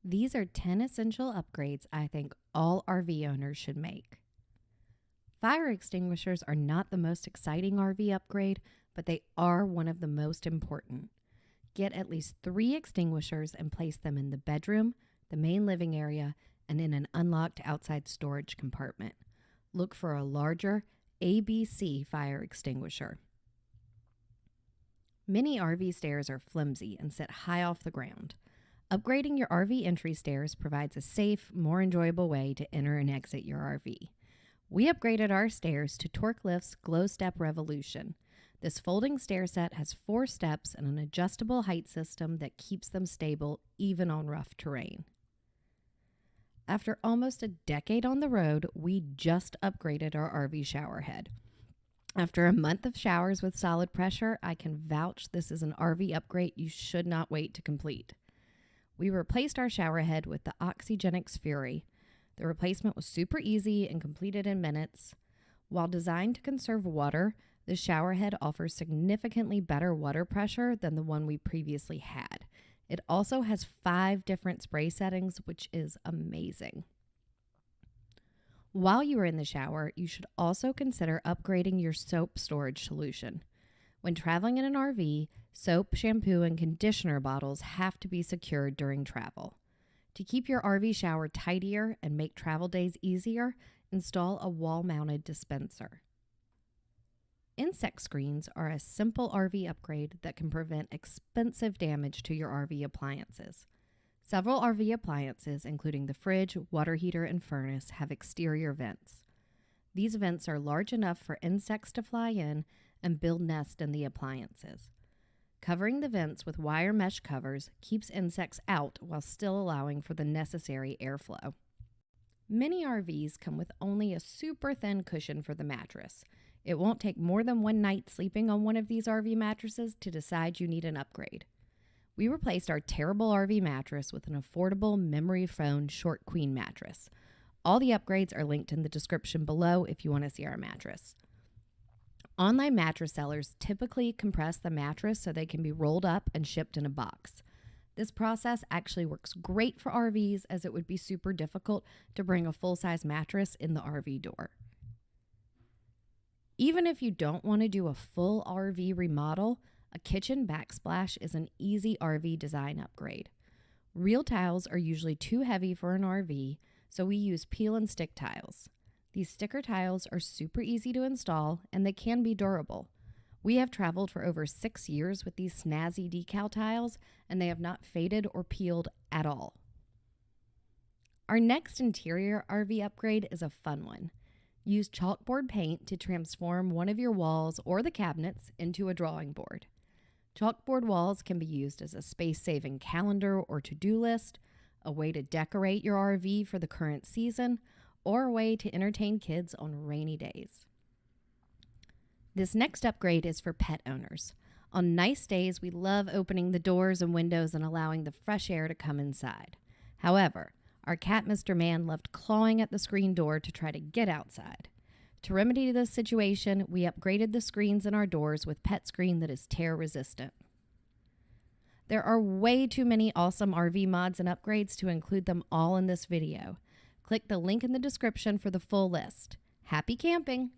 These are 10 essential upgrades I think all RV owners should make. Fire extinguishers are not the most exciting RV upgrade, but they are one of the most important. Get at least 3 extinguishers and place them in the bedroom, the main living area, and in an unlocked outside storage compartment. Look for a larger ABC fire extinguisher. Many RV stairs are flimsy and sit high off the ground. Upgrading your RV entry stairs provides a safe, more enjoyable way to enter and exit your RV. We upgraded our stairs to Torque Lift's Glow Step Revolution. This folding stair set has 4 steps and an adjustable height system that keeps them stable even on rough terrain. After almost a decade on the road, we just upgraded our RV shower head. After a month of showers with solid pressure, I can vouch this is an RV upgrade you should not wait to complete. We replaced our shower head with the Oxygenics Fury. The replacement was super easy and completed in minutes. While designed to conserve water, the shower head offers significantly better water pressure than the one we previously had. It also has 5 different spray settings, which is amazing. While you are in the shower, you should also consider upgrading your soap storage solution. When traveling in an RV, soap, shampoo, and conditioner bottles have to be secured during travel. To keep your RV shower tidier and make travel days easier, install a wall-mounted dispenser. Insect screens are a simple RV upgrade that can prevent expensive damage to your RV appliances. Several RV appliances, including the fridge, water heater, and furnace, have exterior vents. These vents are large enough for insects to fly in and build nests in the appliances. Covering the vents with wire mesh covers keeps insects out while still allowing for the necessary airflow. Many RVs come with only a super thin cushion for the mattress. It won't take more than one night sleeping on one of these RV mattresses to decide you need an upgrade. We replaced our terrible RV mattress with an affordable memory foam short queen mattress. All the upgrades are linked in the description below if you want to see our mattress. Online mattress sellers typically compress the mattress so they can be rolled up and shipped in a box. This process actually works great for RVs, as it would be super difficult to bring a full-size mattress in the RV door. Even if you don't want to do a full RV remodel, a kitchen backsplash is an easy RV design upgrade. Real tiles are usually too heavy for an RV, so we use peel and stick tiles. These sticker tiles are super easy to install and they can be durable. We have traveled for over 6 years with these snazzy decal tiles and they have not faded or peeled at all. Our next interior RV upgrade is a fun one. Use chalkboard paint to transform one of your walls or the cabinets into a drawing board. Chalkboard walls can be used as a space-saving calendar or to-do list, a way to decorate your RV for the current season, or a way to entertain kids on rainy days. This next upgrade is for pet owners. On nice days, we love opening the doors and windows and allowing the fresh air to come inside. However, our cat, Mr. Man, loved clawing at the screen door to try to get outside. To remedy this situation, we upgraded the screens in our doors with pet screen that is tear resistant. There are way too many awesome RV mods and upgrades to include them all in this video. Click the link in the description for the full list. Happy camping!